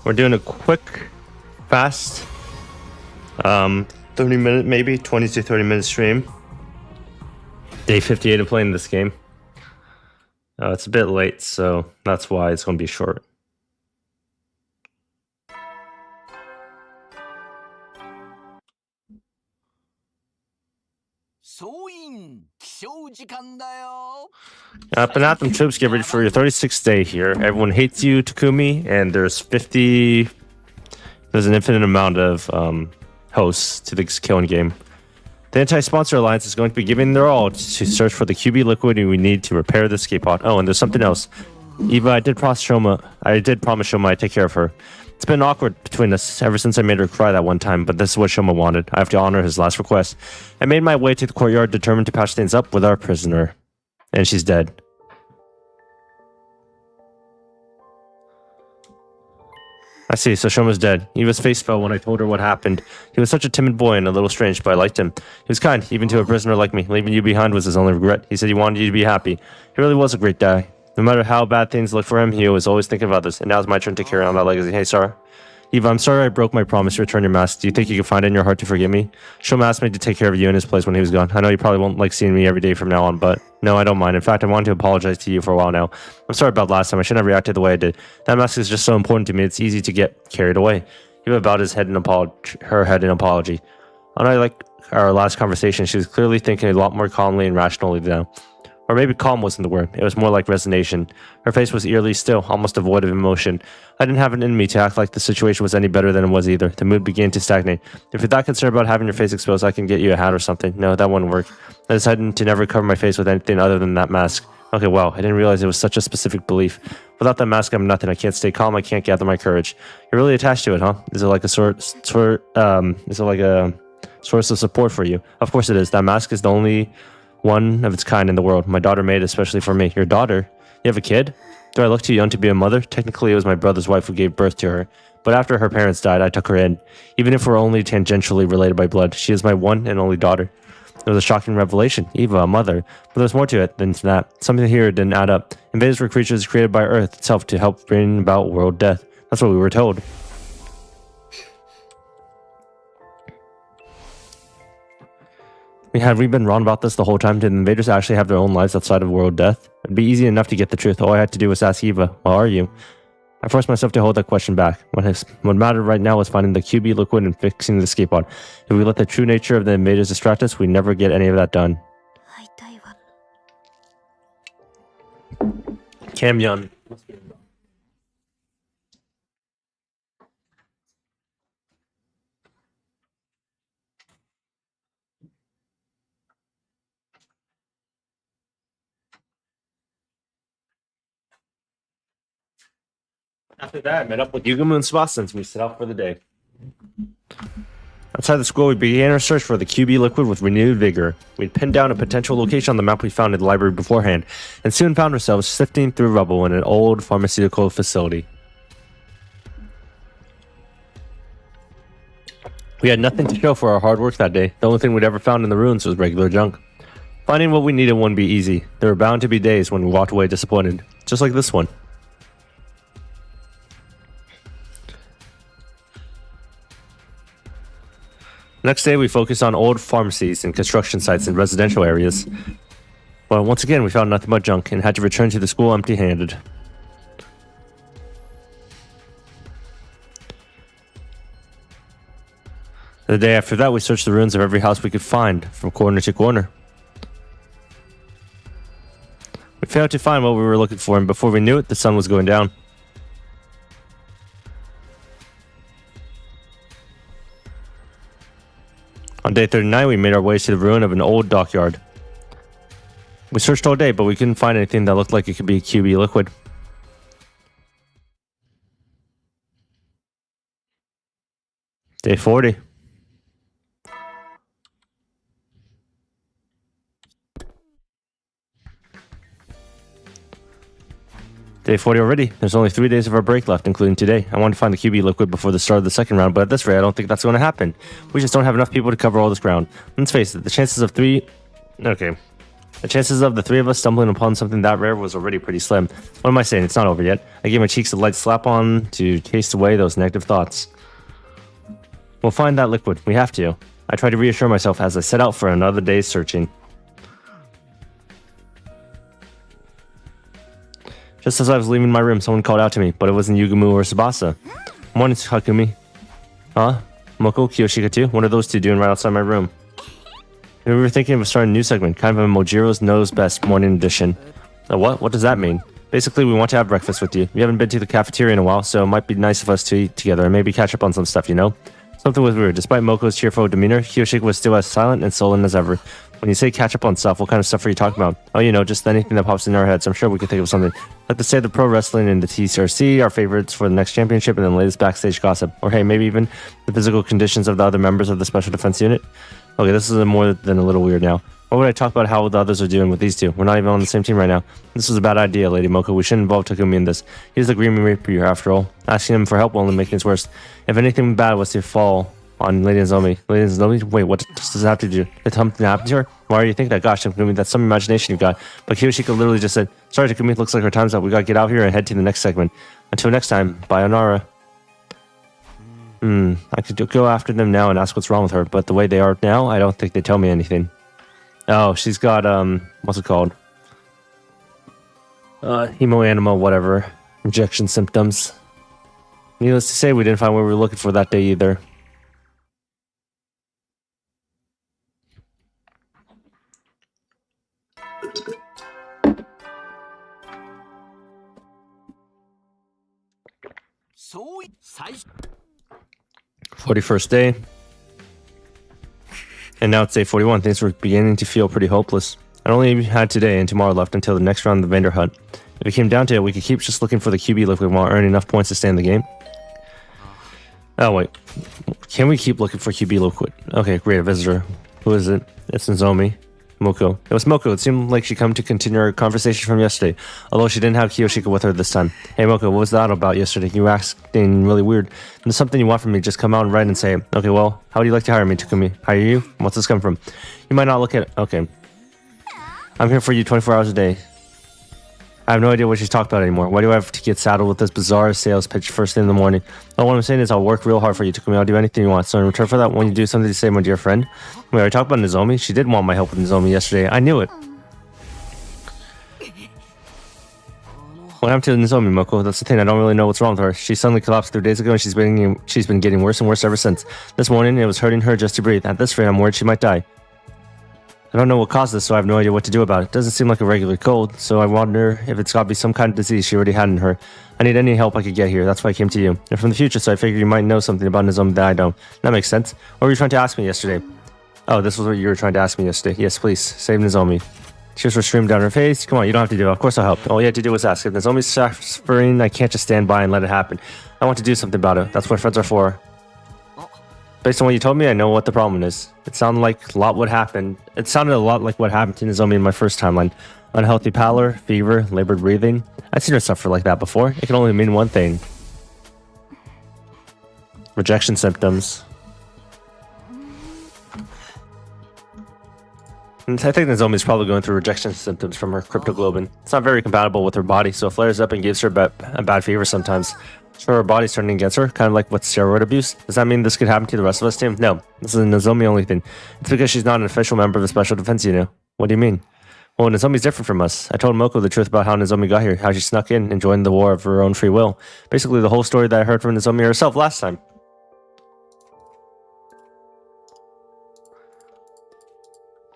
We're doing a quick, fast, 30-minute, maybe 20 to 30-minute stream. Day 58 of playing this game. It's a bit late, so that's why it's going to be short. Panatham troops, get ready for your 36th day here. Everyone hates you, Takumi, and there's an infinite amount of hosts to this killing game. The Anti-Sponsor Alliance is going to be giving their all to search for the QB liquid we need to repair the escape pod. Oh, and there's something else. Eva, I did promise Shoma I'd take care of her. It's been awkward between us ever since I made her cry that one time, but this is what Shoma wanted. I have to honor his last request. I made my way to the courtyard, determined to patch things up with our prisoner. And she's dead. I see, so Shoma's dead. Eva's face fell when I told her what happened. He was such a timid boy and a little strange, but I liked him. He was kind, even to a prisoner like me. Leaving you behind was his only regret. He said he wanted you to be happy. He really was a great guy. No matter how bad things looked for him, he was always thinking of others. And now it's my turn to carry on that legacy. Hey, Sarah. Eva, I'm sorry I broke my promise to return your mask. Do you think you can find it in your heart to forgive me? Shoma asked me to take care of you in his place when he was gone. I know you probably won't like seeing me every day from now on, but no, I don't mind. In fact, I wanted to apologize to you for a while now. I'm sorry about last time. I shouldn't have reacted the way I did. That mask is just so important to me. It's easy to get carried away. Eva bowed her head in apology. Unlike our last conversation, she was clearly thinking a lot more calmly and rationally now. Or maybe calm wasn't the word. It was more like resignation. Her face was eerily still, almost devoid of emotion. I didn't have it in me to act like the situation was any better than it was either. The mood began to stagnate. If you're that concerned about having your face exposed, I can get you a hat or something. No, that wouldn't work. I decided to never cover my face with anything other than that mask. Okay, wow, I didn't realize it was such a specific belief. Without that mask, I'm nothing. I can't stay calm. I can't gather my courage. You're really attached to it, huh? Is it like a source of support for you? Of course it is. That mask is the only one of its kind in the world. My daughter made it especially for me. Your daughter? You have a kid? Do I look too young to be a mother? Technically, it was my brother's wife who gave birth to her. But after her parents died, I took her in. Even if we're only tangentially related by blood, she is my one and only daughter. It was a shocking revelation. Eva, a mother. But there's more to it than that. Something here didn't add up. Invaders were creatures created by Earth itself to help bring about world death. That's what we were told. Had we been wrong about this the whole time? Did invaders actually have their own lives outside of world death? It'd be easy enough to get the truth. All I had to do was ask Eva, "How are you?" I forced myself to hold that question back. What mattered right now was finding the QB liquid and fixing the escape pod. If we let the true nature of the invaders distract us, we never get any of that done. Kamyeon. After that, I met up with Yugumu and Tsubasa and we set out for the day. Outside the school, we began our search for the QB liquid with renewed vigor. We'd pinned down a potential location on the map we found in the library beforehand, and soon found ourselves sifting through rubble in an old pharmaceutical facility. We had nothing to show for our hard work that day. The only thing we'd ever found in the ruins was regular junk. Finding what we needed wouldn't be easy. There were bound to be days when we walked away disappointed, just like this one. Next day, we focused on old pharmacies and construction sites in residential areas. Well, once again, we found nothing but junk and had to return to the school empty-handed. The day after that, we searched the ruins of every house we could find, from corner to corner. We failed to find what we were looking for, and before we knew it, the sun was going down. On day 39, we made our way to the ruin of an old dockyard. We searched all day, but we couldn't find anything that looked like it could be a QB liquid. Day 40. Day 40 already. There's only 3 days of our break left, including today. I want to find the QB liquid before the start of the second round, but at this rate, I don't think that's going to happen. We just don't have enough people to cover all this ground. Let's face it, the chances of 3... Okay. The chances of the three of us stumbling upon something that rare was already pretty slim. What am I saying? It's not over yet. I gave my cheeks a light slap on to chase away those negative thoughts. We'll find that liquid. We have to. I tried to reassure myself as I set out for another day's searching. Just as I was leaving my room, someone called out to me, but it wasn't Yugumu or Tsubasa. Morning, Takumi. Huh? Moko, Kiyoshika too? What are those two doing right outside my room? We were thinking of starting a new segment, kind of a Mojiro's Knows Best morning edition. A what? What does that mean? Basically, we want to have breakfast with you. We haven't been to the cafeteria in a while, so it might be nice of us to eat together and maybe catch up on some stuff, you know? Something was weird. Despite Moko's cheerful demeanor, Kiyoshika was still as silent and sullen as ever. When you say catch up on stuff, what kind of stuff are you talking about? Oh, you know, just anything that pops in our heads. I'm sure we could think of something. Like the state of pro wrestling and the TCRC, our favorites for the next championship, and then the latest backstage gossip. Or hey, maybe even the physical conditions of the other members of the Special Defense Unit. Okay, this is more than a little weird now. Why would I talk about how the others are doing with these two? We're not even on the same team right now. This was a bad idea, Lady Moko. We shouldn't involve Takumi in this. He's the Green Reaper after all. Asking him for help will only make things worse. If anything bad was to fall on Lady Nozomi. Lady Nozomi? Wait, what does this have to do? Did something happen to her? Why are you thinking that? Gosh, Takumi, that's some imagination you've got. But Kiyoshika literally just said, sorry, Takumi, looks like our time's up. We gotta get out here and head to the next segment. Until next time, sayonara. I could go after them now and ask what's wrong with her, but the way they are now, I don't think they tell me anything. Oh, she's got, what's it called? Hemoanima, whatever. Rejection symptoms. Needless to say, we didn't find what we were looking for that day either. So, 41st day. And now it's day 41. Things were beginning to feel pretty hopeless. I only had today and tomorrow left until the next round of the Vander Hut. If it came down to it, we could keep just looking for the QB liquid while earning enough points to stay in the game. Oh, wait. Can we keep looking for QB liquid? Okay, great. A visitor. Who is it? It's Nozomi. Moko. It was Moko. It seemed like she come to continue our conversation from yesterday, although she didn't have Kiyoshika with her this time. Hey Moko, what was that about yesterday? You were acting really weird. There's something you want from me, just come out and write and say, okay, well, how would you like to hire me, Takumi? Hire you? What's this come from? You might not look at it. Okay. I'm here for you 24 hours a day. I have no idea what she's talking about anymore. Why do I have to get saddled with this bizarre sales pitch first thing in the morning? Oh, what I'm saying is I'll work real hard for you, Takumi. I'll do anything you want. So in return for that, when you do something to say, my dear friend. Wait, are you talking about Nozomi? She did want my help with Nozomi yesterday. I knew it. What happened to Nozomi, Moko? That's the thing. I don't really know what's wrong with her. She suddenly collapsed 3 days ago, and she's been getting worse and worse ever since. This morning, it was hurting her just to breathe. At this rate, I'm worried she might die. I don't know what caused this, so I have no idea what to do about it. Doesn't seem like a regular cold, so I wonder if it's got to be some kind of disease she already had in her. I need any help I could get here. That's why I came to you. You're from the future, so I figured you might know something about Nozomi that I don't. That makes sense. What were you trying to ask me yesterday? Oh, this was what you were trying to ask me yesterday. Yes, please. Save Nozomi. Tears were streaming down her face. Come on, you don't have to do it. Of course I'll help. All you had to do was ask. If Nozomi's suffering, I can't just stand by and let it happen. I want to do something about it. That's what friends are for. Based on what you told me, I know what the problem is. It sounded like a lot what happened. It sounded a lot like what happened to Nozomi in my first timeline. Unhealthy pallor, fever, labored breathing. I've seen her suffer like that before. It can only mean one thing. Rejection symptoms. And I think Nozomi's probably going through rejection symptoms from her cryptoglobin. It's not very compatible with her body, so it flares up and gives her a bad fever sometimes. So her body's turning against her, kind of like with steroid abuse. Does that mean this could happen to the rest of us, team? No, this is a Nozomi only thing. It's because she's not an official member of the Special Defense Unit. What do you mean? Well, Nozomi's different from us. I told Moko the truth about how Nozomi got here, how she snuck in and joined the war of her own free will. Basically, the whole story that I heard from Nozomi herself last time.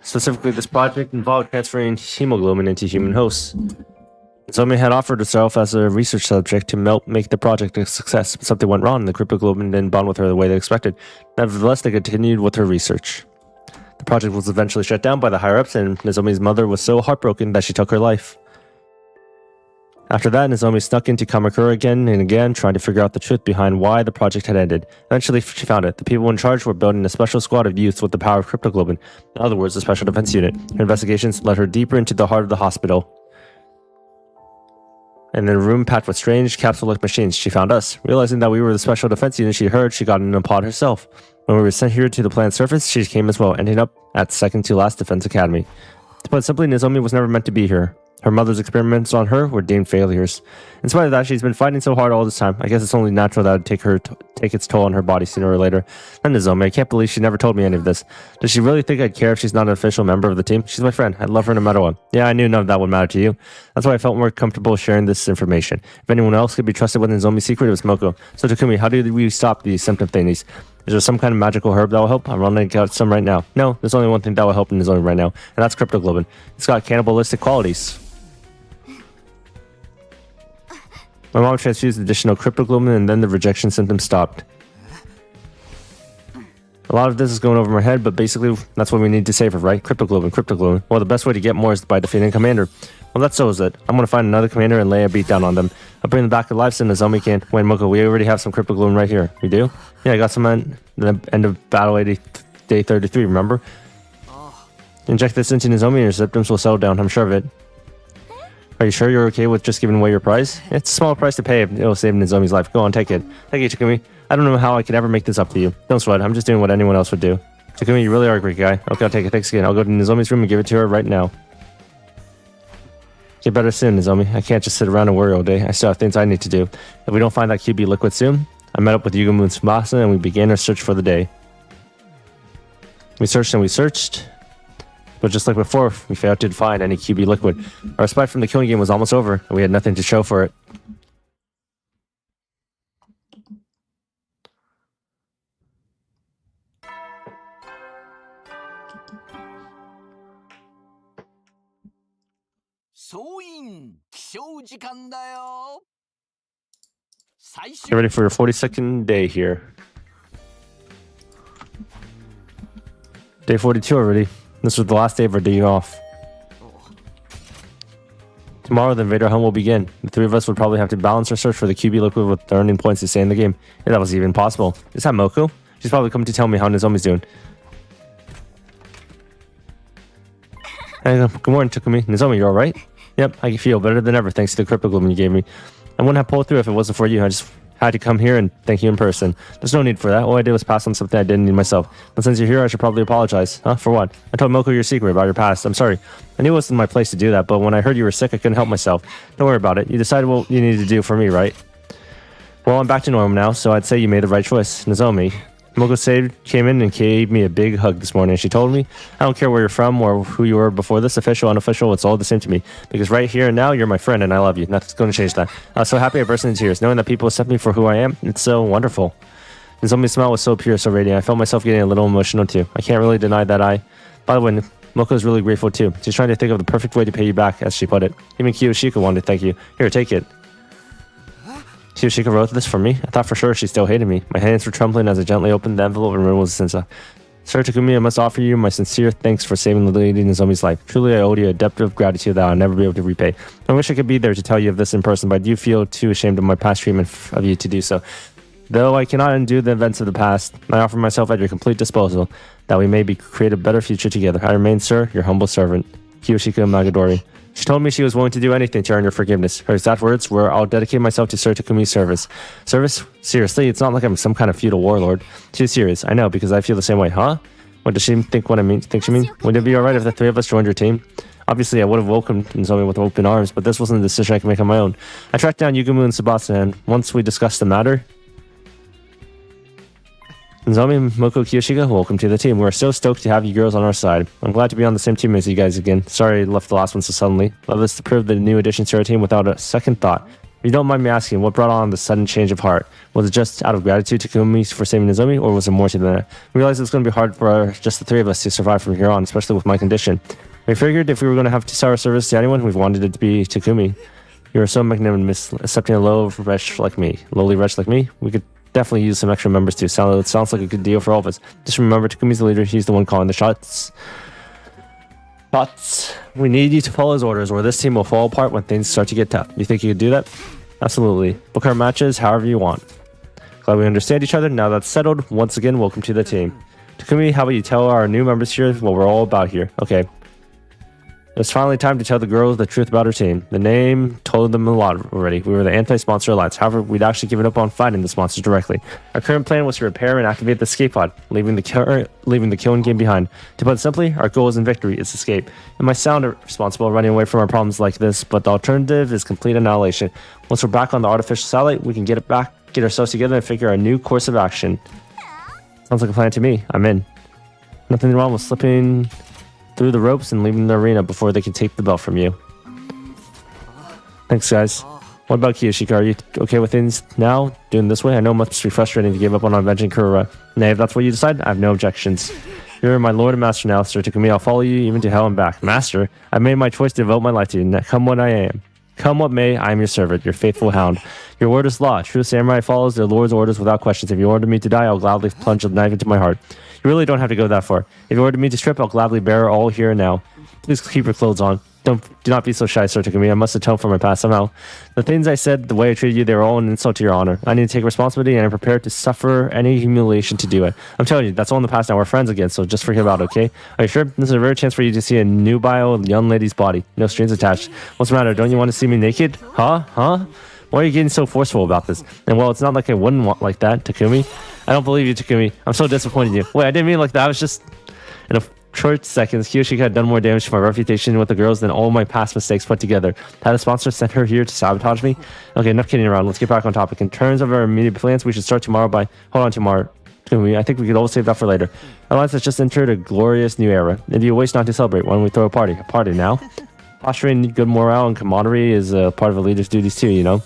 Specifically, this project involved transferring hemoglobin into human hosts. Nozomi had offered herself as a research subject to make the project a success, but something went wrong and the cryptoglobin didn't bond with her the way they expected. Nevertheless, they continued with her research. The project was eventually shut down by the higher-ups, and Nozomi's mother was so heartbroken that she took her life. After that, Nozomi snuck into Kamakura again and again, trying to figure out the truth behind why the project had ended. Eventually, she found it. The people in charge were building a special squad of youths with the power of cryptoglobin. In other words, the Special Defense Unit. Her investigations led her deeper into the heart of the hospital. And in a room packed with strange capsule-like machines, she found us. Realizing that we were the Special Defense Unit she heard, she got in a pod herself. When we were sent here to the planet's surface, she came as well, ending up at second to last Defense Academy. To put it simply, Nozomi was never meant to be here. Her mother's experiments on her were deemed failures. In spite of that, she's been fighting so hard all this time. I guess it's only natural that it would take its toll on her body sooner or later. And Nozomi, I can't believe she never told me any of this. Does she really think I'd care if she's not an official member of the team? She's my friend. I'd love her no matter what. Yeah, I knew none of that would matter to you. That's why I felt more comfortable sharing this information. If anyone else could be trusted with Nozomi's secret, it was Moko. So Takumi, how do we stop these symptom thingies? Is there some kind of magical herb that will help? I'm running out some right now. No, there's only one thing that will help Nozomi right now, and that's cryptoglobin. It's got cannibalistic qualities. My mom transfused additional cryptoglobin and then the rejection symptoms stopped. A lot of this is going over my head, but basically that's what we need to save her, right? Cryptoglobin. Well, the best way to get more is by defeating a commander. Well, that so is it. I'm going to find another commander and lay a beat down on them. I'll bring them back to life so Nozomi can. Wait, Moko, we already have some cryptoglobin right here. We do? Yeah, I got some at the end of battle 80, day 33, remember? Inject this into Nozomi and your symptoms will settle down, I'm sure of it. Are you sure you're okay with just giving away your prize? It's a small price to pay if it'll save Nozomi's life. Go on, take it. Thank you, Takumi. I don't know how I could ever make this up to you. Don't sweat, I'm just doing what anyone else would do. Takumi, you really are a great guy. Okay, I'll take it. Thanks again. I'll go to Nozomi's room and give it to her right now. Get better soon, Nozomi. I can't just sit around and worry all day. I still have things I need to do. If we don't find that QB liquid soon, I met up with Yugumu and Tsubasa and we began our search for the day. We searched and we searched. But just like before, we failed to find any QB liquid. Our respite from the killing game was almost over, and we had nothing to show for it. Get ready for your 42nd day here. Day 42 already. This was the last day of our day off. Tomorrow, the Invader Hunt will begin. The three of us would probably have to balance our search for the QB liquid with earning points to stay in the game. If that was even possible. Is that Moko? She's probably coming to tell me how Nozomi's doing. Hey, good morning, Takumi. Nozomi, you alright? Yep, I feel better than ever thanks to the cryptoglobin you gave me. I wouldn't have pulled through if it wasn't for you. I just had to come here and thank you in person. There's no need for that. All I did was pass on something I didn't need myself. But since you're here, I should probably apologize. Huh? For what? I told Moko your secret about your past. I'm sorry. I knew it wasn't my place to do that, but when I heard you were sick, I couldn't help myself. Don't worry about it. You decided what you needed to do for me, right? Well, I'm back to normal now, so I'd say you made the right choice. Nozomi. Moko came in and gave me a big hug this morning. She told me, I don't care where you're from or who you were before this, official, unofficial, it's all the same to me. Because right here and now, you're my friend and I love you. Nothing's going to change that. I was so happy I burst into tears. Knowing that people accept me for who I am, it's so wonderful. Nozomi's smile was so pure, so radiant. I felt myself getting a little emotional too. I can't really deny that By the way, Moko is really grateful too. She's trying to think of the perfect way to pay you back, as she put it. Even Kiyoshika wanted to thank you. Here, take it. Kiyoshika wrote this for me? I thought for sure she still hated me. My hands were trembling as I gently opened the envelope and removed the sensor. Sir Takumi, I must offer you my sincere thanks for saving the lady Nozomi's life. Truly, I owe you a debt of gratitude that I'll never be able to repay. I wish I could be there to tell you of this in person, but I do feel too ashamed of my past treatment of you to do so. Though I cannot undo the events of the past, I offer myself at your complete disposal, that we may create a better future together. I remain, sir, your humble servant, Kiyoshika Magadori. She told me she was willing to do anything to earn your forgiveness. Her exact words were, I'll dedicate myself to Sir Takumi's service. Service? Seriously? It's not like I'm some kind of feudal warlord. She's serious. I know, because I feel the same way. Huh? What does she think what I mean? Think she mean? Would it be alright if the three of us joined your team? Obviously, I would have welcomed Nozomi with open arms, but this wasn't a decision I could make on my own. I tracked down Yugumu and Tsubasa, and once we discussed the matter, Nozomi, Moko, Kiyoshika, welcome to the team. We're so stoked to have you girls on our side. I'm glad to be on the same team as you guys again. Sorry I left the last one so suddenly. Love this to prove the new addition to our team without a second thought. If you don't mind me asking, what brought on the sudden change of heart? Was it just out of gratitude to Takumi for saving Nozomi, or was there more to that? We realized it was going to be hard for just the three of us to survive from here on, especially with my condition. We figured if we were going to have to sell our service to anyone, we wanted it to be Takumi. You are so magnanimous, accepting a lowly wretch like me. We could definitely use some extra members too. Sounds like a good deal for all of us. Just remember, Takumi's the leader. He's the one calling the shots. But we need you to follow his orders, or this team will fall apart when things start to get tough. You think you could do that? Absolutely. Book our matches however you want. Glad we understand each other. Now that's settled, once again, welcome to the team. Takumi, how about you tell our new members here what we're all about here? Okay. It was finally time to tell the girls the truth about our team. The name told them a lot already. We were the anti-sponsor alliance. However, we'd actually given up on fighting the sponsors directly. Our current plan was to repair and activate the escape pod, leaving the killing game behind. To put it simply, our goal isn't victory, it's escape. It might sound irresponsible running away from our problems like this, but the alternative is complete annihilation. Once we're back on the artificial satellite, we can get ourselves together and figure out a new course of action. Sounds like a plan to me. I'm in. Nothing wrong with slipping through the ropes and leaving the arena before they can take the belt from you. Thanks, guys. What about Kiyoshika? Are you okay with things now, doing this way? I know it must be frustrating to give up on avenging Kurura. Nay, if that's what you decide, I have no objections. You're my lord and master now, Sir Takumi. I'll follow you even to hell and back. Master, I've made my choice to devote my life to you. Come what I am. Come what may, I am your servant, your faithful hound. Your word is law. True samurai follows their lord's orders without questions. If you order me to die, I'll gladly plunge a knife into my heart. You really don't have to go that far. If you order me to strip, I'll gladly bear all here and now. Please keep your clothes on. Do not be so shy, Sir Takumi. I must atone for my past somehow. The things I said, the way I treated you, they were all an insult to your honor. I need to take responsibility, and I'm prepared to suffer any humiliation to do it. I'm telling you, that's all in the past now. We're friends again, so just forget about it, okay? Are you sure? This is a rare chance for you to see a nubile young lady's body. No strings attached. What's the matter? Don't you want to see me naked? Huh? Why are you getting so forceful about this? And well, it's not like I wouldn't want like that, Takumi. I don't believe you, Takumi. I'm so disappointed in you. Wait, I didn't mean like that. I was just... In a short seconds, Kiyoshika had done more damage to my reputation with the girls than all my past mistakes put together. Had a sponsor sent her here to sabotage me? Okay, enough kidding around. Let's get back on topic. In terms of our immediate plans, we should start tomorrow by... Hold on, tomorrow. I think we could always save that for later. Alliance has just entered a glorious new era. It'd be a waste not to celebrate. Why don't we throw a party? A party now? Posturing good morale and camaraderie is a part of a leader's duties too, you know?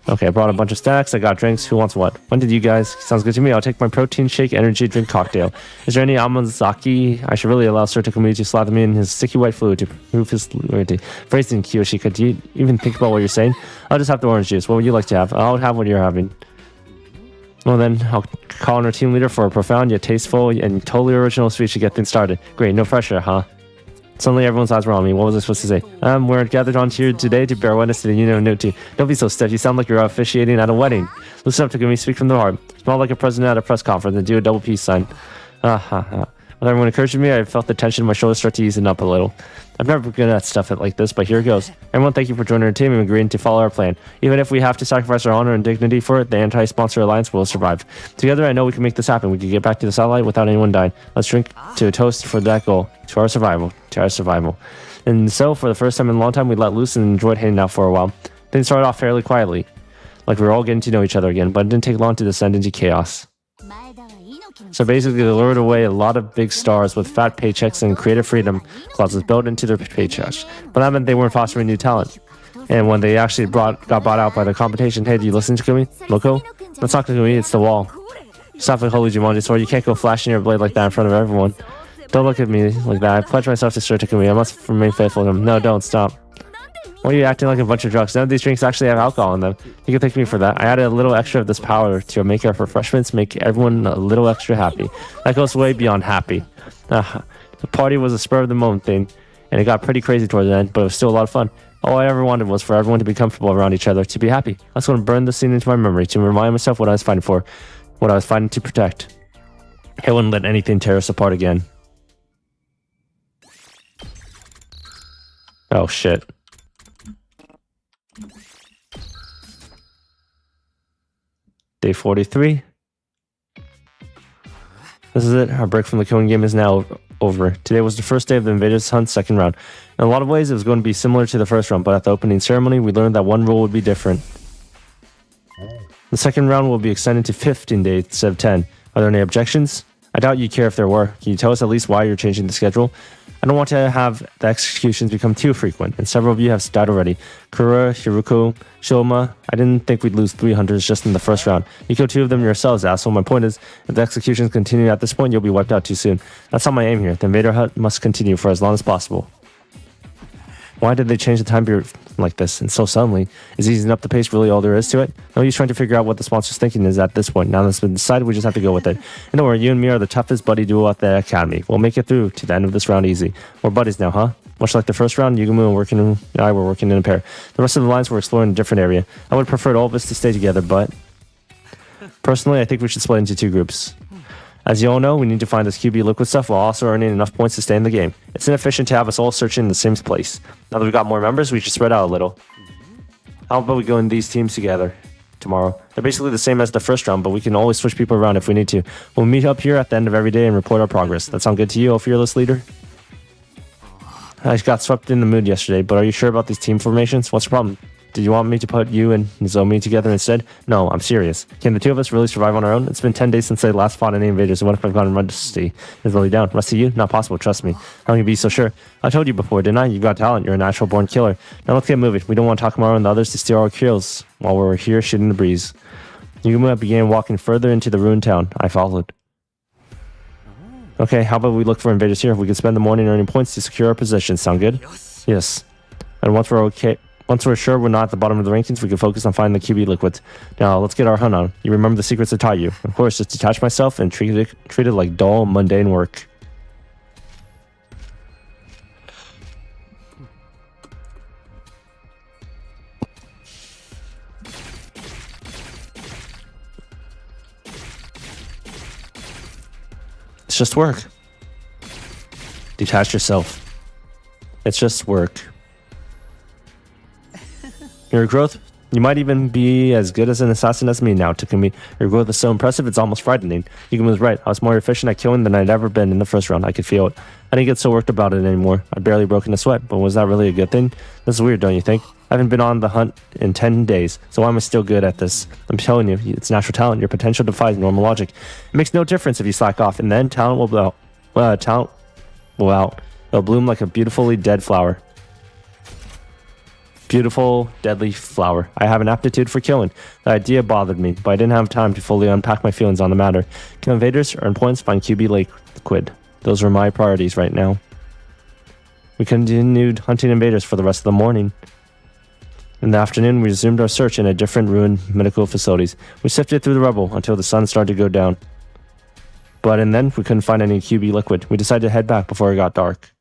Okay, I brought a bunch of snacks. I got drinks. Who wants what? When did you guys? Sounds good to me. I'll take my protein shake, energy drink, cocktail. Is there any Amazaki? I should really allow Sir Takumi to slather me in his sticky white fluid to prove his loyalty. Phrasing, Kiyoshika. Do you even think about what you're saying? I'll just have the orange juice. What would you like to have? I'll have what you're having. Well then, I'll call on our team leader for a profound yet tasteful and totally original speech to get things started. Great, no pressure, huh? Suddenly everyone's eyes were on me. What was I supposed to say? We're gathered on here today to bear witness to the union of no tea. Don't be so stiff. You sound like you're officiating at a wedding. Listen up, Takumi. Speak from the heart. Smile like a president at a press conference and do a double peace sign. When everyone encouraged me, I felt the tension in my shoulders start to ease up a little. I'm never good at stuff like this, but here it goes. Everyone, thank you for joining our team and agreeing to follow our plan. Even if we have to sacrifice our honor and dignity for it, the anti-sponsor alliance will survive. Together, I know we can make this happen. We can get back to the satellite without anyone dying. Let's drink to a toast for that goal. To our survival. To our survival. And so, for the first time in a long time, we let loose and enjoyed hanging out for a while. Things started off fairly quietly, like we were all getting to know each other again, but it didn't take long to descend into chaos. So basically, they lured away a lot of big stars with fat paychecks and creative freedom clauses built into their paychecks. But that meant they weren't fostering new talent. And when they actually got bought out by the competition, hey, do you listen to Takumi? Loco? That's not Takumi, it's the wall. Stop like holy Jumanji sword. You can't go flashing your blade like that in front of everyone. Don't look at me like that. I pledge myself to Sir Takumi. I must remain faithful to him. No, don't stop. Why are you acting like a bunch of drunks? None of these drinks actually have alcohol in them. You can thank me for that. I added a little extra of this powder to make our refreshments make everyone a little extra happy. That goes way beyond happy. The party was a spur of the moment thing, and it got pretty crazy towards the end, but it was still a lot of fun. All I ever wanted was for everyone to be comfortable around each other, to be happy. I was going to burn the scene into my memory, to remind myself what I was fighting for, what I was fighting to protect. I wouldn't let anything tear us apart again. Oh shit. Day 43. This is it. Our break from the killing game is now over. Today was the first day of the Invaders Hunt second round. In a lot of ways, it was going to be similar to the first round, but at the opening ceremony, we learned that one rule would be different. The second round will be extended to 15 days instead of 10. Are there any objections? I doubt you care if there were. Can you tell us at least why you're changing the schedule? I don't want to have the executions become too frequent, and several of you have died already. Kura, Hiruko, Shoma. I didn't think we'd lose 3 hunters just in the first round. You killed 2 of them yourselves, asshole. My point is, if the executions continue at this point, you'll be wiped out too soon. That's not my aim here. The Invader Hunt must continue for as long as possible. Why did they change the time period like this and so suddenly? Is easing up the pace really all there is to it? No use trying to figure out what the sponsor's thinking is at this point. Now that's been decided, we just have to go with it. And don't worry, you and me are the toughest buddy duo at the academy. We'll make it through to the end of this round easy. We're buddies now, huh? Much like the first round, Yugumu and I were working in a pair. The rest of the lines were exploring a different area. I would prefer all of us to stay together, but... Personally, I think we should split into 2 groups. As you all know, we need to find this QB liquid stuff while also earning enough points to stay in the game. It's inefficient to have us all searching in the same place. Now that we've got more members, we should spread out a little. How about we go in these teams together tomorrow? They're basically the same as the first round, but we can always switch people around if we need to. We'll meet up here at the end of every day and report our progress. That sound good to you, O fearless leader? I got swept in the mood yesterday, but are you sure about these team formations? What's the problem? Did you want me to put you and Nozomi together instead? No, I'm serious. Can the two of us really survive on our own? It's been 10 days since I last fought any invaders, and what if I've gotten rusty? Is really down. Rusty you? Not possible, trust me. How can you be so sure? I told you before, didn't I? You've got talent. You're a natural born killer. Now let's get moving. We don't want Takamaru and the others to steal our kills while we're here shooting the breeze. Yuma began walking further into the ruined town. I followed. Okay, how about we look for invaders here? We can spend the morning earning points to secure our position. Sound good? Yes. And once we're sure we're not at the bottom of the rankings, we can focus on finding the QB liquids. Now, let's get our hunt on. You remember the secrets I taught you. Of course, just detach myself and treat it like dull, mundane work. It's just work. Detach yourself. It's just work. Your growth, you might even be as good as an assassin as me now, Takumi. Your growth is so impressive, it's almost frightening. Yukimi was right. I was more efficient at killing than I'd ever been in the first round. I could feel it. I didn't get so worked about it anymore. I'd barely broken a sweat, but was that really a good thing? This is weird, don't you think? I haven't been on the hunt in 10 days, so why am I still good at this? I'm telling you, it's natural talent. Your potential defies normal logic. It makes no difference if you slack off, and then talent will blow. Talent will out. It'll bloom like a beautifully dead flower. Beautiful, deadly flower. I have an aptitude for killing. The idea bothered me, but I didn't have time to fully unpack my feelings on the matter. Kill invaders, earn points, find QB liquid. Those were my priorities right now. We continued hunting invaders for the rest of the morning. In the afternoon, we resumed our search in a different ruined medical facilities. We sifted through the rubble until the sun started to go down. But and then we couldn't find any QB liquid. We decided to head back before it got dark.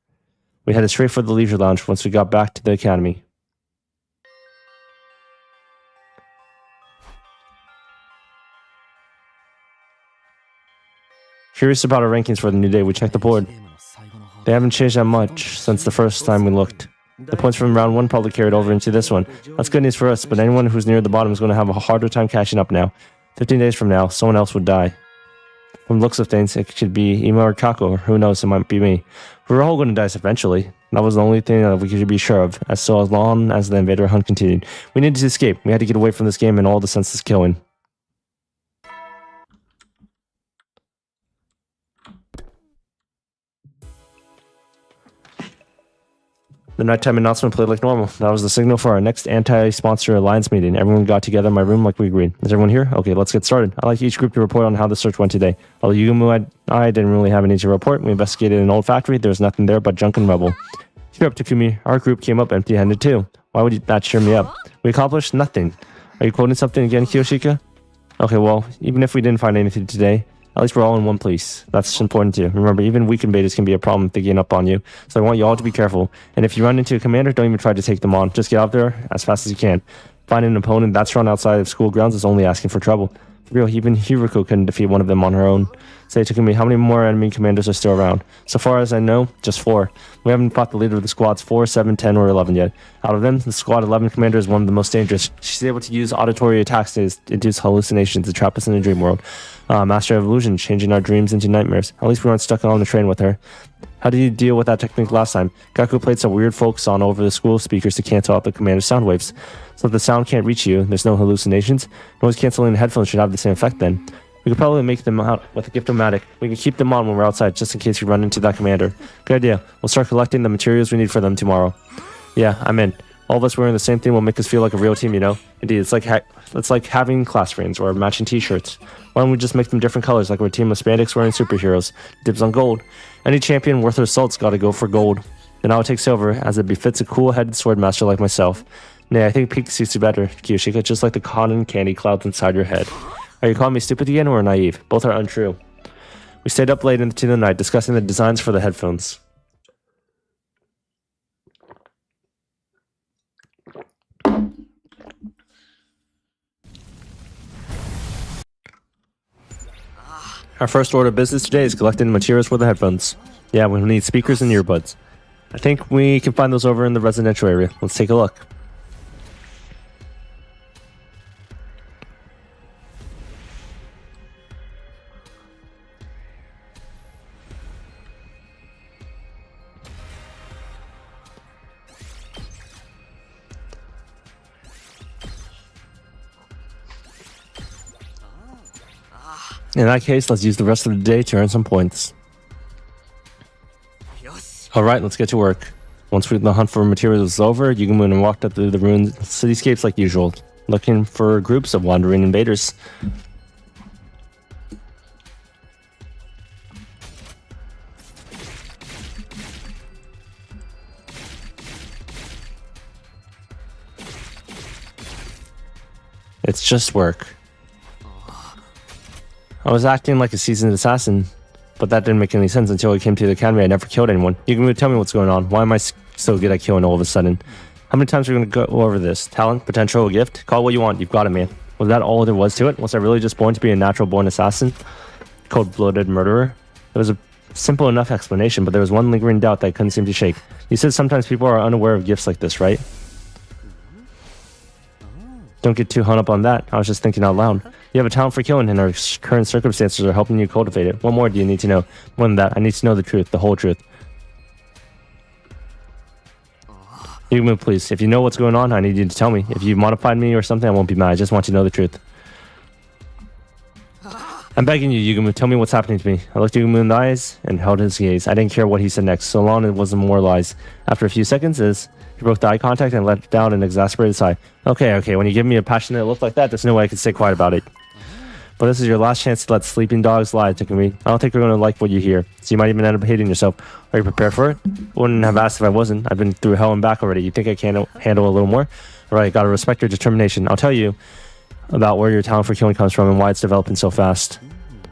We headed straight for the leisure lounge once we got back to the academy. Curious about our rankings for the new day, we checked the board. They haven't changed that much since the first time we looked. The points from round 1 probably carried over into this one. That's good news for us, but anyone who's near the bottom is going to have a harder time catching up now. 15 days from now, someone else would die. From the looks of things, it could be Ima or Kako, or who knows, it might be me. We're all going to die eventually. That was the only thing that we could be sure of, as long as the invader hunt continued. We needed to escape. We had to get away from this game and all the senseless killing. The nighttime announcement played like normal. That was the signal for our next anti-sponsor alliance meeting. Everyone got together in my room like we agreed. Is everyone here? Okay, let's get started. I'd like each group to report on how the search went today. Although Yumu and I didn't really have any to report. We investigated an old factory. There was nothing there but junk and rubble. Cheer up, Takumi. Our group came up empty-handed too. Why would that cheer me up? We accomplished nothing. Are you quoting something again, Kiyoshika? Okay, well, even if we didn't find anything today, at least we're all in one place. That's important too. Remember, even weak invaders can be a problem if they gain up on you. So I want you all to be careful. And if you run into a commander, don't even try to take them on. Just get out there as fast as you can. Finding an opponent that's run outside of school grounds is only asking for trouble. For real, even Hiruko couldn't defeat one of them on her own. Say, Takumi, how many more enemy commanders are still around? So far as I know, just 4. We haven't fought the leader of the squads 4, 7, 10, or 11 yet. Out of them, the squad 11 commander is one of the most dangerous. She's able to use auditory attacks to induce hallucinations to trap us in a dream world. Master of illusion, changing our dreams into nightmares. At least we weren't stuck on the train with her. How did you deal with that technique last time? Gaku played some weird folk song over the school speakers to cancel out the commander's sound waves. So if the sound can't reach you, there's no hallucinations. Noise canceling headphones should have the same effect then. We could probably make them out with a gift-o-matic. We can keep them on when we're outside, just in case we run into that commander. Good idea. We'll start collecting the materials we need for them tomorrow. Yeah, I'm in. All of us wearing the same thing will make us feel like a real team, you know? Indeed, it's like having class friends or matching t-shirts. Why don't we just make them different colors, like we're a team of spandex wearing superheroes? Dibs on gold. Any champion worth their salt's gotta go for gold. Then I'll take silver, as it befits a cool-headed swordmaster like myself. Nay, I think pink suits you better, Kiyoshika, just like the cotton candy clouds inside your head. Are you calling me stupid again or naive? Both are untrue. We stayed up late into the night discussing the designs for the headphones. Our first order of business today is collecting materials for the headphones. Yeah, we need speakers and earbuds. I think we can find those over in the residential area. Let's take a look. In that case, let's use the rest of the day to earn some points. Alright, let's get to work. Once the hunt for materials is over, you can move and walk up through the ruined cityscapes like usual, looking for groups of wandering invaders. It's just work. I was acting like a seasoned assassin, but that didn't make any sense until I came to the academy. I never killed anyone. You can tell me what's going on. Why am I so good at killing all of a sudden? How many times are we going to go over this? Talent, potential, a gift? Call it what you want. You've got it, man. Was that all there was to it? Was I really just born to be a natural-born assassin? Cold-blooded murderer? It was a simple enough explanation, but there was one lingering doubt that I couldn't seem to shake. You said sometimes people are unaware of gifts like this, right? Don't get too hung up on that. I was just thinking out loud. You have a talent for killing, and our current circumstances are helping you cultivate it. What more do you need to know? More than that, I need to know the truth, the whole truth. You can move, please. If you know what's going on, I need you to tell me. If you modified me or something, I won't be mad. I just want you to know the truth. I'm begging you, Yugumu, tell me what's happening to me. I looked Yugumu in the eyes and held his gaze. I didn't care what he said next, so long as it wasn't more lies. After a few seconds, he broke the eye contact and let down an exasperated sigh. Okay, when you give me a passionate look like that, there's no way I can stay quiet about it. But this is your last chance to let sleeping dogs lie, Takumi. I don't think you're going to like what you hear, so you might even end up hating yourself. Are you prepared for it? Wouldn't have asked if I wasn't. I've been through hell and back already. You think I can handle a little more? Alright, gotta respect your determination. I'll tell you about where your talent for killing comes from and why it's developing so fast.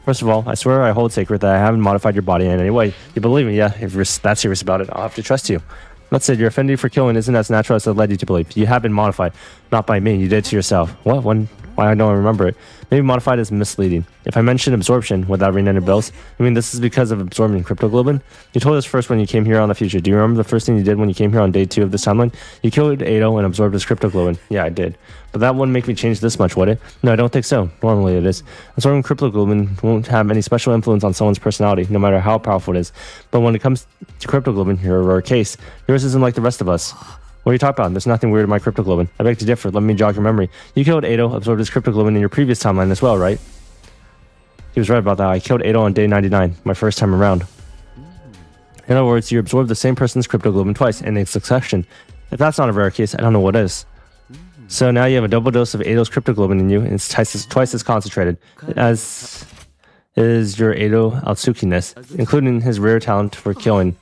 First of all, I swear I hold sacred that I haven't modified your body in any way. You believe me? Yeah, if you're that serious about it, I'll have to trust you. That said, your affinity for killing isn't as natural as it led you to believe. You have been modified. Not by me, you did it to yourself. What? When? Why I don't remember it. Maybe modified is misleading. If I mention absorption without ringing any bells, I mean this is because of absorbing cryptoglobin. You told us first when you came here on the future. Do you remember the first thing you did when you came here on day 2 of this timeline? You killed Ado and absorbed his cryptoglobin. Yeah, I did. But that wouldn't make me change this much, would it? No, I don't think so. Normally it is. Absorbing cryptoglobin won't have any special influence on someone's personality, no matter how powerful it is. But when it comes to cryptoglobin, you're a rare case. Yours isn't like the rest of us. What are you talking about? There's nothing weird in my cryptoglobin. I beg to differ. Let me jog your memory. You killed Ado, absorbed his cryptoglobin in your previous timeline as well, right? He was right about that. I killed Ado on day 99, my first time around. In other words, you absorbed the same person's cryptoglobin twice in succession. If that's not a rare case, I don't know what is. So now you have a double dose of Ado's cryptoglobin in you, and it's twice as concentrated as is your Ado Atsuki-ness, including his rare talent for killing.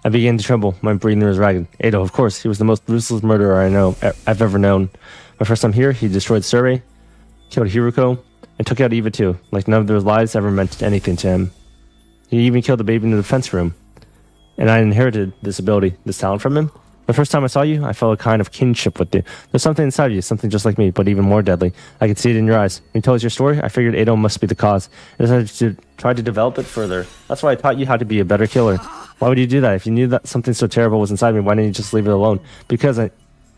I began to tremble. My breathing was ragged. Ado, of course, he was the most ruthless murderer I've ever known. My first time here, he destroyed Surrey, killed Hiruko, and took out Eva too, like none of those lives ever meant anything to him. He even killed the baby in the defense room. And I inherited this ability, this talent from him. The first time I saw you, I felt a kind of kinship with you. There's something inside of you, something just like me, but even more deadly. I could see it in your eyes. When you told us your story, I figured Ado must be the cause. I decided to try to develop it further. That's why I taught you how to be a better killer. Why would you do that? If you knew that something so terrible was inside me, why didn't you just leave it alone? Because I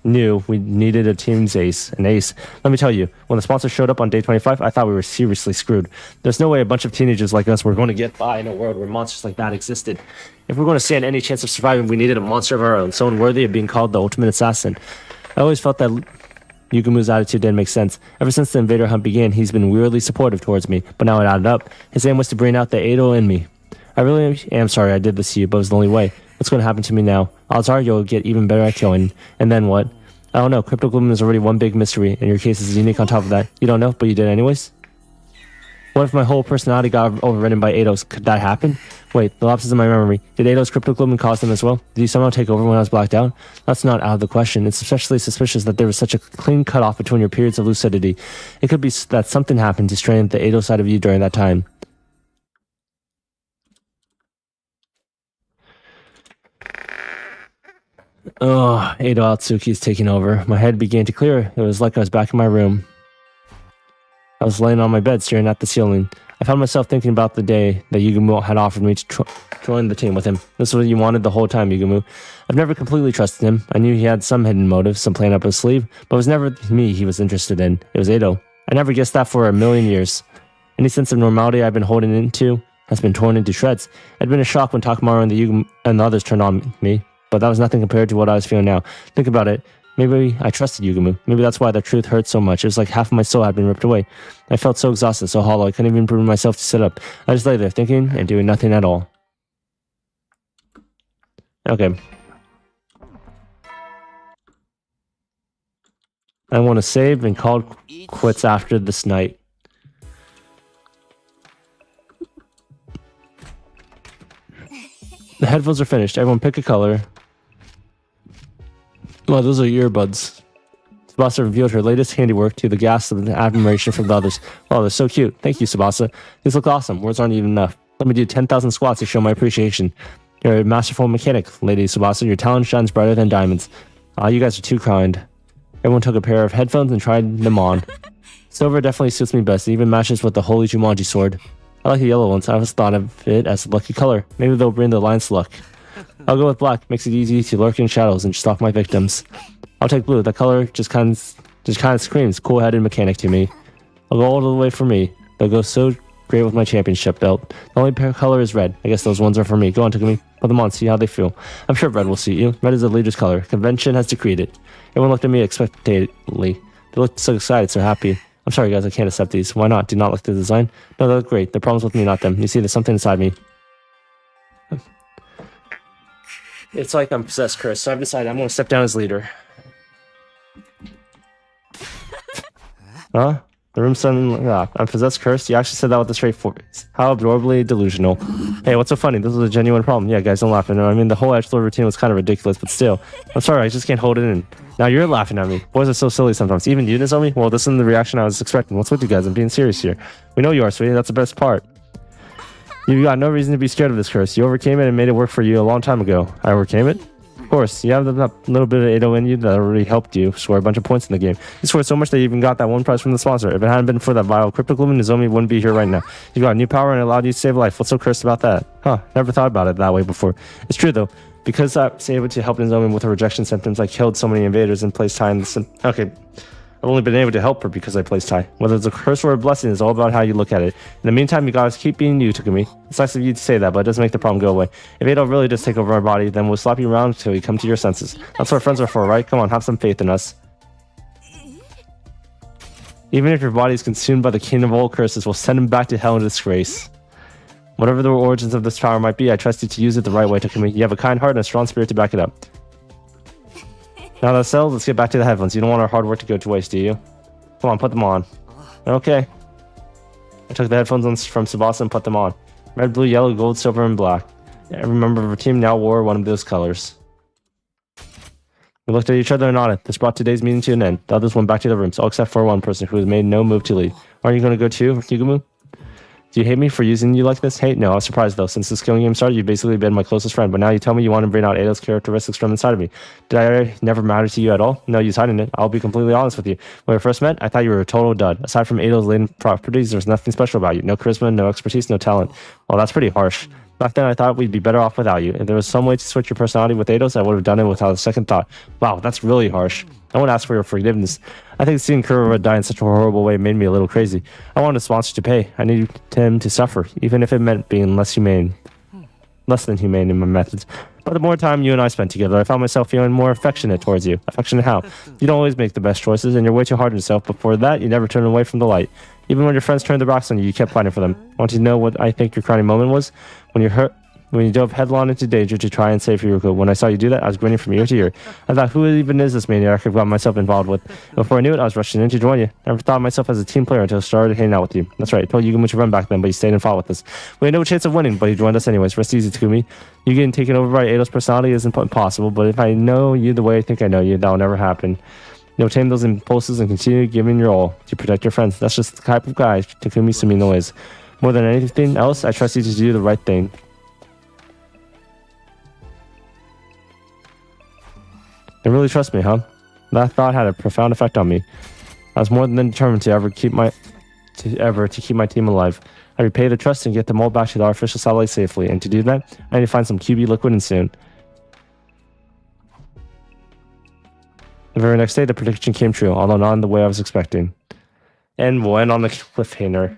knew we needed a team's ace, an ace. Let me tell you, when the sponsor showed up on day 25, I thought we were seriously screwed. There's no way a bunch of teenagers like us were going to get by in a world where monsters like that existed. If we're going to stand any chance of surviving, we needed a monster of our own, someone worthy of being called the ultimate assassin. I always felt that Yugumu's attitude didn't make sense. Ever since the invader hunt began, he's been weirdly supportive towards me, but now it added up. His aim was to bring out the Ado in me. I really am sorry I did this to you, but it was the only way. What's going to happen to me now? Odds are you'll get even better at killing. And then what? I don't know. Cryptoglobin is already one big mystery, and your case is unique on top of that. You don't know, but you did anyways? What if my whole personality got overridden by Ado's? Could that happen? Wait, the lapses in my memory. Did Ado's cryptoglobin cause them as well? Did he somehow take over when I was blacked out? That's not out of the question. It's especially suspicious that there was such a clean cutoff between your periods of lucidity. It could be that something happened to strain the Ado side of you during that time. Oh, Ado Atsuki is taking over. My head began to clear. It was like I was back in my room. I was laying on my bed staring at the ceiling. I found myself thinking about the day that Yugumu had offered me to join the team with him. This was what you wanted the whole time, Yugumu. I've never completely trusted him. I knew he had some hidden motive, some plan up his sleeve, but it was never me he was interested in. It was Edo. I never guessed that for a million years. Any sense of normality I've been holding into has been torn into shreds. It had been a shock when Takamaru and the others turned on me, but that was nothing compared to what I was feeling now. Think about it. Maybe I trusted Yugumu. Maybe that's why the truth hurt so much. It was like half of my soul had been ripped away. I felt so exhausted, so hollow, I couldn't even bring myself to sit up. I just lay there thinking and doing nothing at all. Okay. I want to save and call quits after this night. The headphones are finished. Everyone pick a color. Oh, those are earbuds. Tsubasa revealed her latest handiwork to the gasp of admiration from the others. Oh, they're so cute. Thank you, Tsubasa. These look awesome. Words aren't even enough. Let me do 10,000 squats to show my appreciation. You're a masterful mechanic, Lady Tsubasa. Your talent shines brighter than diamonds. Ah, you guys are too kind. Everyone took a pair of headphones and tried them on. Silver definitely suits me best. It even matches with the holy Jumanji sword. I like the yellow ones. I always thought of it as a lucky color. Maybe they'll bring the lion's luck. I'll go with black. Makes it easy to lurk in shadows and stalk my victims. I'll take blue. That color just kind of screams cool-headed mechanic to me. I'll go all the way for me. They'll go so great with my championship belt. The only color is red. I guess those ones are for me. Go on, Takumi. Put them on. See how they feel. I'm sure red will suit you. Red is the leader's color. Convention has decreed it. Everyone looked at me expectantly. They looked so excited, so happy. I'm sorry, guys. I can't accept these. Why not? Do you not like the design? No, they look great. The problem's with me, not them. You see, there's something inside me. It's like I'm possessed, cursed, so I've decided I'm going to step down as leader. Huh? The room's suddenly... I'm possessed, cursed? You actually said that with a straight face. How adorably delusional. Hey, what's so funny? This was a genuine problem. Yeah, guys, don't laugh. I mean, the whole edgelord routine was kind of ridiculous, but still. I'm sorry, I just can't hold it in. Now you're laughing at me. Boys are so silly sometimes. Even you, Nozomi? Well, this isn't the reaction I was expecting. What's with you guys? I'm being serious here. We know you are, sweetie. That's the best part. You got no reason to be scared of this curse. You overcame it and made it work for you a long time ago. I overcame it? Of course, you have that little bit of Edo in you that already helped you score a bunch of points in the game. You scored so much that you even got that one prize from the sponsor. If it hadn't been for that vile cryptoglue, Nozomi wouldn't be here right now. You got new power and it allowed you to save life. What's so cursed about that? Huh, never thought about it that way before. It's true though. Because I was able to help Nozomi with her rejection symptoms, I killed so many invaders and placed Tai in the... Okay, I've only been able to help her because I placed Tai. Whether it's a curse or a blessing is all about how you look at it. In the meantime, you guys keep being you, Takumi. It's nice of you to say that, but it doesn't make the problem go away. If Edo really does take over our body, then we'll slap you around until you come to your senses. That's what friends are for, right? Come on, have some faith in us. Even if your body is consumed by the king of all curses, we'll send him back to hell in disgrace. Whatever the origins of this power might be, I trust you to use it the right way, Takumi. You have a kind heart and a strong spirit to back it up. Now that's settled, let's get back to the headphones. You don't want our hard work to go to waste, do you? Come on, put them on. Okay. I took the headphones from Tsubasa and put them on. Red, blue, yellow, gold, silver, and black. Every member of our team now wore one of those colors. We looked at each other and nodded. This brought today's meeting to an end. The others went back to their rooms, all except for one person who has made no move to leave. Aren't you going to go too, Yugumu? Do you hate me for using you like this? Hate? No, I was surprised though. Since this killing game started, you've basically been my closest friend, but now you tell me you want to bring out Edo's characteristics from inside of me. Did I never matter to you at all? No, you're hiding it. I'll be completely honest with you. When we first met, I thought you were a total dud. Aside from Edo's latent properties, there's nothing special about you. No charisma, no expertise, no talent. Well, that's pretty harsh. Back then, I thought we'd be better off without you. If there was some way to switch your personality with Eidos, I would have done it without a second thought. Wow, that's really harsh. I won't ask for your forgiveness. I think seeing Kurova die in such a horrible way made me a little crazy. I wanted a sponsor to pay. I needed him to suffer, even if it meant being less than humane in my methods. But the more time you and I spent together, I found myself feeling more affectionate towards you. Affectionate how? You don't always make the best choices, and you're way too hard on yourself, but for that, you never turn away from the light. Even when your friends turned their backs on you, you kept fighting for them. Want to know what I think your crowning moment was? When you dove headlong into danger to try and save Yuruko. When I saw you do that, I was grinning from ear to ear. I thought, who even is this maniac I've got myself involved with? And before I knew it, I was rushing in to join you. I never thought of myself as a team player until I started hanging out with you. That's right, I told Yugumu to run back then, but you stayed and fought with us. We had no chance of winning, but you joined us anyways. Rest easy, Takumi. You getting taken over by Eido's personality isn't impossible, but if I know you the way I think I know you, that'll never happen. You'll tame those impulses and continue giving your all to protect your friends. That's just the type of guy Takumi Sumino is. More than anything else, I trust you to do the right thing. They really trust me, huh? That thought had a profound effect on me. I was more than determined to ever keep my to keep my team alive. I repay the trust and get them all back to the artificial satellite safely. And to do that, I need to find some QB liquid and soon. The very next day, the prediction came true, although not in the way I was expecting. And we'll end on the cliffhanger.